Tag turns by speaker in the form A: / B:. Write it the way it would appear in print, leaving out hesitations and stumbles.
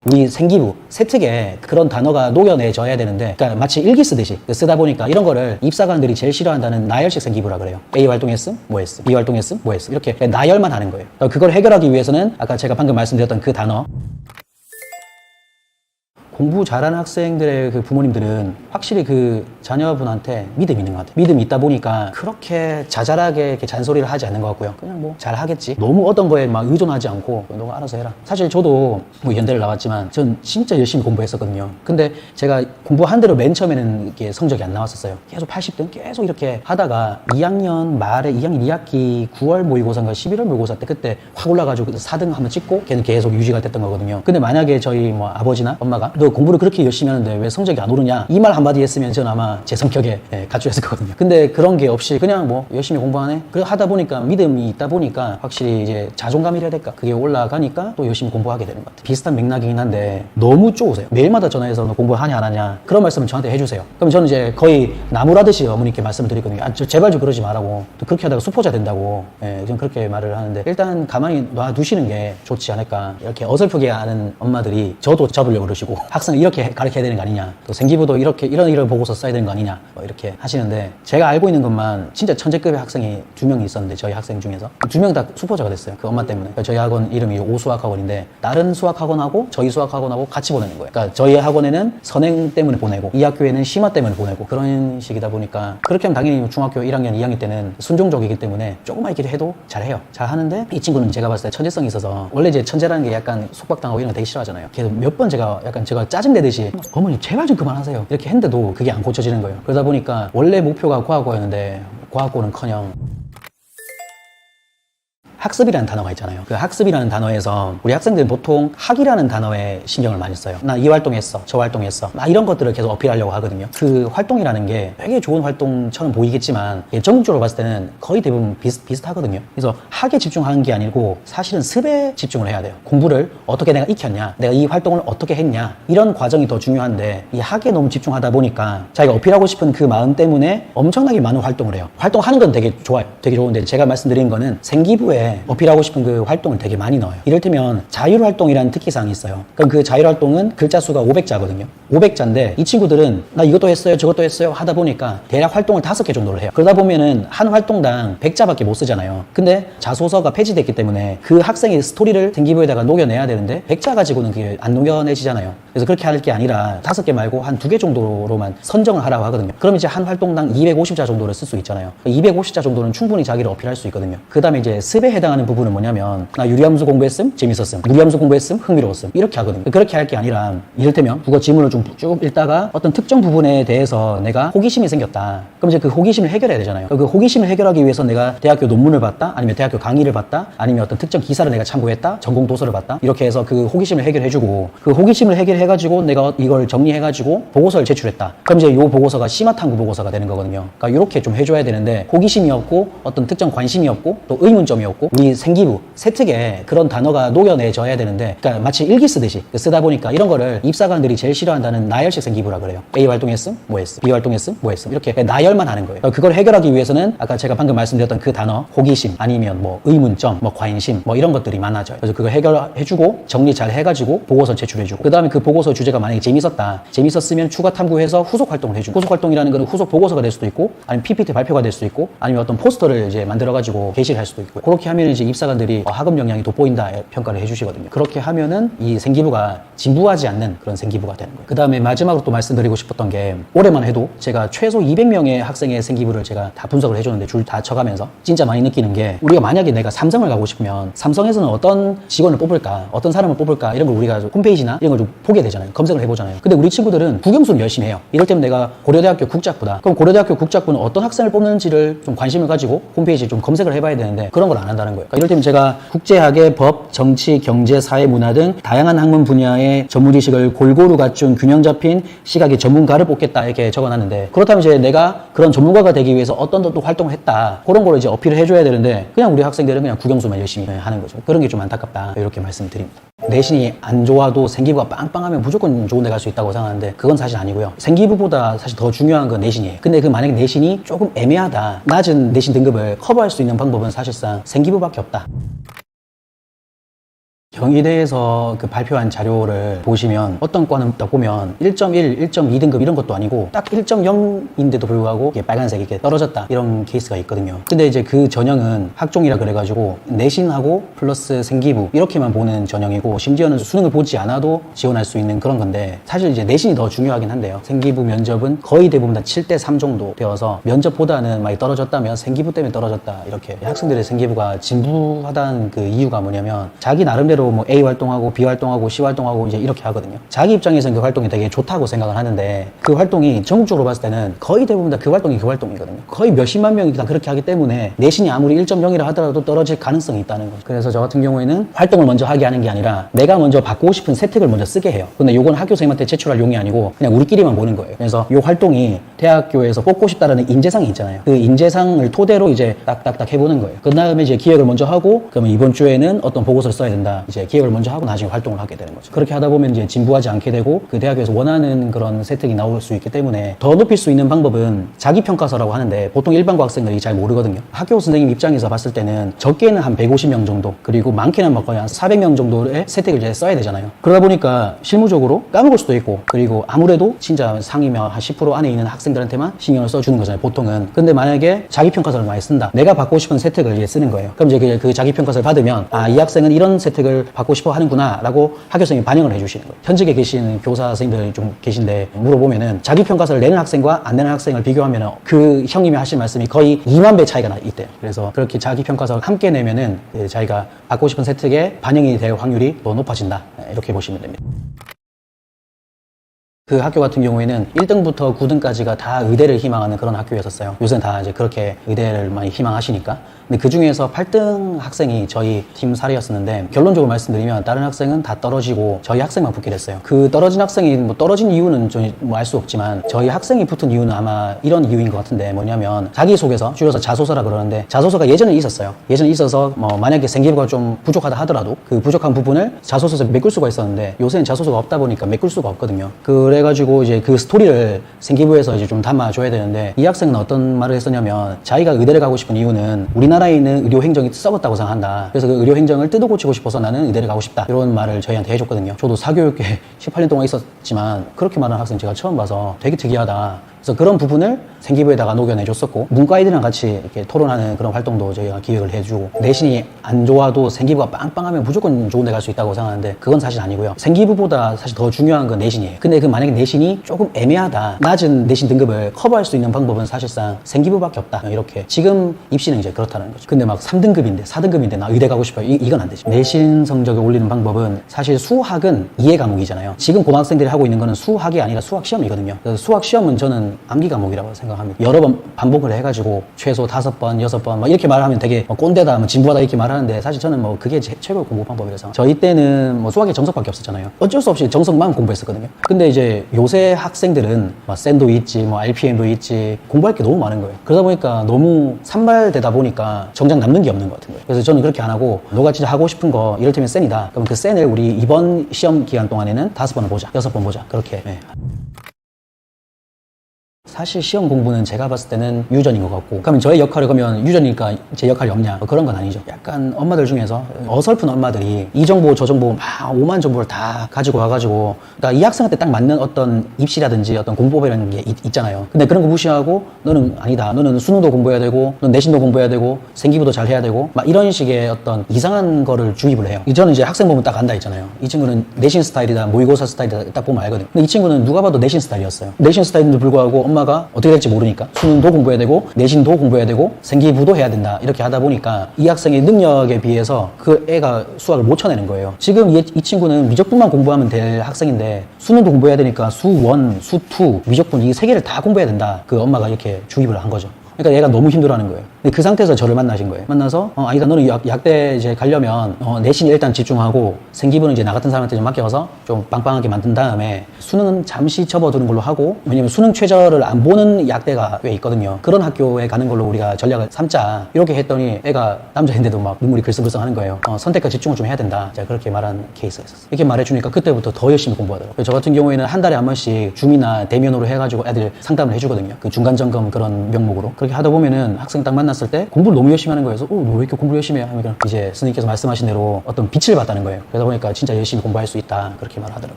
A: 우리 생기부, 세특에 그런 단어가 녹여내져야 되는데, 그러니까 마치 일기 쓰듯이 쓰다 보니까 이런 거를 입사관들이 제일 싫어한다는 나열식 생기부라 그래요. A 활동했음, 뭐 했음, B 활동했음, 뭐 했음, 이렇게 나열만 하는 거예요. 그걸 해결하기 위해서는 아까 제가 방금 말씀드렸던 그 단어, 공부 잘하는 학생들의 그 부모님들은 확실히 그 자녀분한테 믿음이 있는 것 같아요. 믿음이 있다 보니까 그렇게 자잘하게 이렇게 잔소리를 하지 않는 것 같고요. 그냥 뭐 잘하겠지. 너무 어떤 거에 막 의존하지 않고 너가 알아서 해라. 사실 저도 뭐 연대를 나왔지만 전 진짜 열심히 공부했었거든요. 근데 제가 공부한 대로 맨 처음에는 이게 성적이 안 나왔었어요. 계속 80등 계속 이렇게 하다가 2학년 말에 2학년 2학기 9월 모의고사인가 11월 모의고사 때 그때 확 올라가지고 4등 한번 찍고 걔는 계속 유지가 됐던 거거든요. 근데 만약에 저희 뭐 아버지나 엄마가 너 공부를 그렇게 열심히 하는데 왜 성적이 안 오르냐 이 말 한마디 했으면 저는 아마 제 성격에 갖추었을 거거든요. 근데 그런 게 없이 그냥 뭐 열심히 공부하네 그래 하다 보니까 믿음이 있다 보니까 확실히 이제 자존감이라 해야 될까 그게 올라가니까 또 열심히 공부하게 되는 것 같아요. 비슷한 맥락이긴 한데 너무 쪼으세요. 매일마다 전화해서 너 공부하냐 안 하냐 그런 말씀을 저한테 해주세요. 그럼 저는 이제 거의 나무라듯이 어머니께 말씀을 드리거든요. 아, 제발 좀 그러지 말라고 또 그렇게 하다가 수포자 된다고 저는 그렇게 말을 하는데 일단 가만히 놔두시는 게 좋지 않을까. 이렇게 어설프게 하는 엄마들이 저도 잡으려고 그러시고 학생을 이렇게 가르쳐야 되는 거 아니냐 또 생기부도 이렇게 이런 보고서 써야 되는 거 아니냐 뭐 이렇게 하시는데 제가 알고 있는 것만 진짜 천재급의 학생이 2명이 있었는데 저희 학생 중에서 2명 다 수포자가 됐어요. 그 엄마 때문에. 저희 학원 이름이 오수학학원인데 다른 수학학원하고 저희 수학학원하고 같이 보내는 거예요. 그러니까 저희 학원에는 선행 때문에 보내고 이 학교에는 심화 때문에 보내고 그런 식이다 보니까 그렇게 하면 당연히 중학교 1학년 2학년 때는 순종적이기 때문에 조금만 이렇게 해도 잘해요. 잘하는데 이 친구는 제가 봤을 때 천재성이 있어서 원래 이제 천재라는 게 약간 속박당하고 이런 거 되게 싫어하잖아요. 그래서 몇 번 제가 약간 제가 짜증내듯이 어머니 제발 좀 그만하세요 이렇게 했는데도 그게 안 고쳐지는 거예요. 그러다 보니까 원래 목표가 과학고였는데 과학고는커녕 학습이라는 단어가 있잖아요. 그 학습이라는 단어에서 우리 학생들은 보통 학이라는 단어에 신경을 많이 써요. 나 이 활동했어, 저 활동했어. 막 이런 것들을 계속 어필하려고 하거든요. 그 활동이라는 게 되게 좋은 활동처럼 보이겠지만 전국적으로 봤을 때는 거의 대부분 비슷하거든요. 그래서 학에 집중하는 게 아니고 사실은 습에 집중을 해야 돼요. 공부를 어떻게 내가 익혔냐, 내가 이 활동을 어떻게 했냐 이런 과정이 더 중요한데 이 학에 너무 집중하다 보니까 자기가 어필하고 싶은 그 마음 때문에 엄청나게 많은 활동을 해요. 활동하는 건 되게 좋아요. 되게 좋은데 제가 말씀드린 거는 생기부에 어필하고 싶은 그 활동을 되게 많이 넣어요. 이를테면 자율활동이라는 특기사항이 있어요. 그럼 그 자율활동은 글자 수가 500자거든요. 500자인데 이 친구들은 나 이것도 했어요 저것도 했어요 하다 보니까 대략 활동을 5개 정도를 해요. 그러다 보면은 한 활동당 100자밖에 못 쓰잖아요. 근데 자소서가 폐지됐기 때문에 그 학생의 스토리를 생기부에다가 녹여내야 되는데 100자 가지고는 그게 안 녹여내지잖아요. 그래서 그렇게 할 게 아니라 5개 말고 한 2개 정도로만 선정을 하라고 하거든요. 그럼 이제 한 활동당 250자 정도를 쓸 수 있잖아요. 250자 정도는 충분히 자기를 어필할 수 있거든요. 그 다음에 이제 습에 해당하는 부분은 뭐냐면 나 유리함수 공부했음 재밌었음, 무리함수 공부했음 흥미로웠음 이렇게 하거든요. 그렇게 할 게 아니라 이를테면 국어 지문을 좀 쭉 읽다가 어떤 특정 부분에 대해서 내가 호기심이 생겼다. 그럼 이제 그 호기심을 해결해야 되잖아요. 그 호기심을 해결하기 위해서 내가 대학교 논문을 봤다 아니면 대학교 강의를 봤다 아니면 어떤 특정 기사를 내가 참고했다 전공 도서를 봤다 이렇게 해서 그 호기심을 해결해주고 그 호기심을 해결해가지고 내가 이걸 정리해가지고 보고서를 제출했다. 그럼 이제 이 보고서가 심화탐구 보고서가 되는 거거든요. 그러니까 이렇게 좀 해줘야 되는데 호기심이 없고 어떤 특정 관심이 없고 또 의문점이 없고 우리 생기부, 세특에 그런 단어가 녹여내져야 되는데 그러니까 마치 일기 쓰듯이 쓰다 보니까 이런 거를 입사관들이 제일 싫어한다는 나열식 생기부라 그래요. A 활동했음, 뭐 했음, B 활동했음, 뭐 했음 이렇게 나열만 하는 거예요. 그걸 해결하기 위해서는 아까 제가 방금 말씀드렸던 그 단어 호기심 아니면 뭐 의문점, 뭐 관심 뭐 이런 것들이 많아져요. 그래서 그걸 해결해주고 정리 잘 해가지고 보고서 제출해주고 그 다음에 그 보고서 주제가 만약에 재밌었으면 추가 탐구해서 후속 활동을 해주고 후속 활동이라는 거는 후속 보고서가 될 수도 있고 아니면 PPT 발표가 될 수도 있고 아니면 어떤 포스터를 이제 만들어가지고 게시를 할 수도 있고 그렇게 하면 이제 입사관들이 학업 역량이 돋보인다 평가를 해주시거든요. 그렇게 하면은 이 생기부가 진부하지 않는 그런 생기부가 되는 거예요. 그 다음에 마지막으로 또 말씀드리고 싶었던 게 올해만 해도 제가 최소 200명의 학생의 생기부를 제가 다 분석을 해줬는데 줄 다 쳐가면서 진짜 많이 느끼는 게 우리가 만약에 내가 삼성을 가고 싶으면 삼성에서는 어떤 직원을 뽑을까 어떤 사람을 뽑을까 이런 걸 우리가 홈페이지나 이런 걸 좀 보게 되잖아요. 검색을 해보잖아요. 근데 우리 친구들은 국영수는 열심히 해요. 이럴 때면 내가 고려대학교 국작부다. 그럼 고려대학교 국작부는 어떤 학생을 뽑는지를 좀 관심을 가지고 홈페이지에 좀 검색을 해봐야 되는데 그런 걸 안 한다는 거예요. 그러니까 이럴 때면 제가 국제학의 법, 정치, 경제, 사회, 문화 등 다양한 학문 분야의 전문지식을 골고루 갖춘 균형 잡힌 시각의 전문가를 뽑겠다 이렇게 적어놨는데 그렇다면 이제 내가 그런 전문가가 되기 위해서 어떤 또 활동을 했다 그런 걸 이제 어필을 해줘야 되는데 그냥 우리 학생들은 그냥 국영수만 열심히 하는 거죠. 그런 게 좀 안타깝다 이렇게 말씀드립니다. 내신이 안 좋아도 생기부가 빵빵하면 무조건 좋은 데 갈 수 있다고 생각하는데 그건 사실 아니고요. 생기부보다 사실 더 중요한 건 내신이에요. 근데 그 만약에 내신이 조금 애매하다 낮은 내신 등급을 커버할 수 있는 방법은 사실상 생기부밖에 없다. 경희대에서 그 발표한 자료를 보시면 어떤 과는 딱 보면 1.1, 1.2등급 이런 것도 아니고 딱 1.0인데도 불구하고 이게 빨간색이 이렇게 떨어졌다 이런 케이스가 있거든요. 근데 이제 그 전형은 학종이라 그래가지고 내신하고 플러스 생기부 이렇게만 보는 전형이고 심지어는 수능을 보지 않아도 지원할 수 있는 그런 건데 사실 이제 내신이 더 중요하긴 한데요. 생기부 면접은 거의 대부분 다 7대3 정도 되어서 면접보다는 많이 떨어졌다면 생기부 때문에 떨어졌다 이렇게. 학생들의 생기부가 진부하다는 그 이유가 뭐냐면 자기 나름대로 뭐 A 활동하고 B 활동하고 C 활동하고 이제 이렇게 하거든요. 자기 입장에서는 그 활동이 되게 좋다고 생각을 하는데 그 활동이 전국적으로 봤을 때는 거의 대부분 다 그 활동이 그 활동이거든요. 거의 몇십만 명이 다 그렇게 하기 때문에 내신이 아무리 1.0이라 하더라도 떨어질 가능성이 있다는 거죠. 그래서 저 같은 경우에는 활동을 먼저 하게 하는 게 아니라 내가 먼저 받고 싶은 세특을 먼저 쓰게 해요. 근데 요건 학교 선생님한테 제출할 용이 아니고 그냥 우리끼리만 보는 거예요. 그래서 요 활동이 대학교에서 뽑고 싶다라는 인재상이 있잖아요. 그 인재상을 토대로 이제 딱딱딱 해보는 거예요. 그 다음에 이제 기획을 먼저 하고 그러면 이번 주에는 어떤 보고서를 써야 된다. 이제 기획을 먼저 하고 나중에 활동을 하게 되는 거죠. 그렇게 하다 보면 이제 진부하지 않게 되고 그 대학에서 원하는 그런 세특이 나올 수 있기 때문에 더 높일 수 있는 방법은 자기평가서라고 하는데 보통 일반고 학생들이 잘 모르거든요. 학교 선생님 입장에서 봤을 때는 적게는 한 150명 정도 그리고 많게는 막 거의 한 400명 정도의 세특을 이제 써야 되잖아요. 그러다 보니까 실무적으로 까먹을 수도 있고 그리고 아무래도 진짜 상이면 한 10% 안에 있는 학생들한테만 신경을 써주는 거잖아요. 보통은. 근데 만약에 자기평가서를 많이 쓴다. 내가 받고 싶은 세특을 이제 쓰는 거예요. 그럼 이제 그 자기평가서를 받으면 아, 이 학생은 이런 세특을 받고 싶어 하는구나 라고 학교 선생님이 반영을 해주시는 거예요. 현직에 계신 교사 선생님들이 좀 계신데 물어보면은 자기평가서를 내는 학생과 안 내는 학생을 비교하면은 그 형님이 하신 말씀이 거의 2만 배 차이가 있대요. 그래서 그렇게 자기평가서를 함께 내면은 자기가 받고 싶은 세특에 반영이 될 확률이 더 높아진다. 이렇게 보시면 됩니다. 그 학교 같은 경우에는 1등부터 9등까지가 다 의대를 희망하는 그런 학교였었어요. 요새는 다 이제 그렇게 의대를 많이 희망하시니까. 근데 그 중에서 8등 학생이 저희 팀 사례였었는데 결론적으로 말씀드리면 다른 학생은 다 떨어지고 저희 학생만 붙게 됐어요. 그 떨어진 학생이 뭐 떨어진 이유는 좀 뭐 알 수 없지만 저희 학생이 붙은 이유는 아마 이런 이유인 것 같은데 뭐냐면 자기소개서, 줄여서 자소서라 그러는데 자소서가 예전에 있었어요. 예전에 있어서 뭐 만약에 생기부가 좀 부족하다 하더라도 그 부족한 부분을 자소서에 메꿀 수가 있었는데 요새는 자소서가 없다 보니까 메꿀 수가 없거든요. 그래가지고 이제 그 스토리를 생기부에서 이제 좀 담아줘야 되는데 이 학생은 어떤 말을 했었냐면 자기가 의대를 가고 싶은 이유는 우리나라에 있는 의료 행정이 썩었다고 생각한다. 그래서 그 의료 행정을 뜯어 고치고 싶어서 나는 의대를 가고 싶다. 이런 말을 저희한테 해줬거든요. 저도 사교육계 18년 동안 있었지만 그렇게 말하는 학생 제가 처음 봐서 되게 특이하다. 그래서 그런 부분을 생기부에다가 녹여내줬었고 문과 아이들이랑 같이 이렇게 토론하는 그런 활동도 저희가 기획을 해주고 내신이 안 좋아도 생기부가 빵빵하면 무조건 좋은 데 갈 수 있다고 생각하는데 그건 사실 아니고요. 생기부보다 사실 더 중요한 건 내신이에요. 근데 그 만약에 내신이 조금 애매하다. 낮은 내신 등급을 커버할 수 있는 방법은 사실상 생기부밖에 없다. 이렇게 지금 입시는 이제 그렇다는 거죠. 근데 막 3등급인데 4등급인데 나 의대 가고 싶어요. 이건 안 되죠. 내신 성적을 올리는 방법은 사실 수학은 이해 과목이잖아요. 지금 고등학생들이 하고 있는 거는 수학이 아니라 수학 시험이거든요. 그래서 수학 시험은 저는 암기 과목이라고 생각합니다. 여러 번 반복을 해가지고 최소 5번, 6번 막 이렇게 말하면 되게 꼰대다, 뭐 진부하다 이렇게 말하는데 사실 저는 뭐 그게 최고의 공부 방법이라서 저희 때는 뭐 수학에 정석밖에 없었잖아요. 어쩔 수 없이 정석만 공부했었거든요. 근데 이제 요새 학생들은 뭐 센도 있지, 뭐 RPM도 있지 공부할 게 너무 많은 거예요. 그러다 보니까 너무 산발되다 보니까 정작 남는 게 없는 것 같은 거예요. 그래서 저는 그렇게 안 하고 너가 진짜 하고 싶은 거 이를테면 센이다. 그럼 그 센을 우리 이번 시험 기간 동안에는 5번을 보자, 6번 보자. 그렇게. 네. 사실 시험 공부는 제가 봤을 때는 유전인 것 같고 그러면 저의 역할을 그러면 유전이니까 제 역할이 없냐 뭐 그런 건 아니죠. 약간 엄마들 중에서 어설픈 엄마들이 이 정보 저 정보 막 오만 정보를 다 가지고 와가지고 그러니까 이 학생한테 딱 맞는 어떤 입시라든지 어떤 공부법이라는 게 있잖아요. 근데 그런 거 무시하고 너는 아니다. 너는 수능도 공부해야 되고 넌 내신도 공부해야 되고 생기부도 잘 해야 되고 막 이런 식의 어떤 이상한 거를 주입을 해요. 저는 이제 학생 보면 딱 안다 있잖아요. 이 친구는 내신 스타일이다 모의고사 스타일이다 딱 보면 알거든요. 근데 이 친구는 누가 봐도 내신 스타일이었어요. 내신 스타일인데도 불구하고 엄마가 어떻게 될지 모르니까 수능도 공부해야 되고 내신도 공부해야 되고 생기부도 해야 된다. 이렇게 하다 보니까 이 학생의 능력에 비해서 그 애가 수학을 못 쳐내는 거예요. 지금 이 친구는 미적분만 공부하면 될 학생인데 수능도 공부해야 되니까 수1, 수2, 미적분 이 3개를 다 공부해야 된다. 그 엄마가 이렇게 주입을 한 거죠. 그러니까 얘가 너무 힘들어하는 거예요. 근데 그 상태에서 저를 만나신 거예요. 만나서 아니다 너는 약대 이제 가려면 내신에 일단 집중하고 생기부는 이제 나 같은 사람한테 좀 맡겨서 좀 빵빵하게 만든 다음에 수능은 잠시 접어두는 걸로 하고 왜냐면 수능 최저를 안 보는 약대가 꽤 있거든요. 그런 학교에 가는 걸로 우리가 전략을 삼자 이렇게 했더니 애가 남자인데도 막 눈물이 글썽글썽 하는 거예요. 선택과 집중을 좀 해야 된다. 제가 그렇게 말한 케이스가 있었어요. 이렇게 말해주니까 그때부터 더 열심히 공부하더라고요. 저 같은 경우에는 한 달에 한 번씩 줌이나 대면으로 해가지고 애들 상담을 해주거든요. 그 중간 점검 그런 명목으로 그렇게 하다 보면은 학생 딱 만나 만났을 때 공부를 너무 열심히 하는 거여서 너 왜 이렇게 공부를 열심히 해? 하면 이제 스님께서 말씀하신 대로 어떤 빛을 봤다는 거예요. 그러다 보니까 진짜 열심히 공부할 수 있다 그렇게 말하더라고요.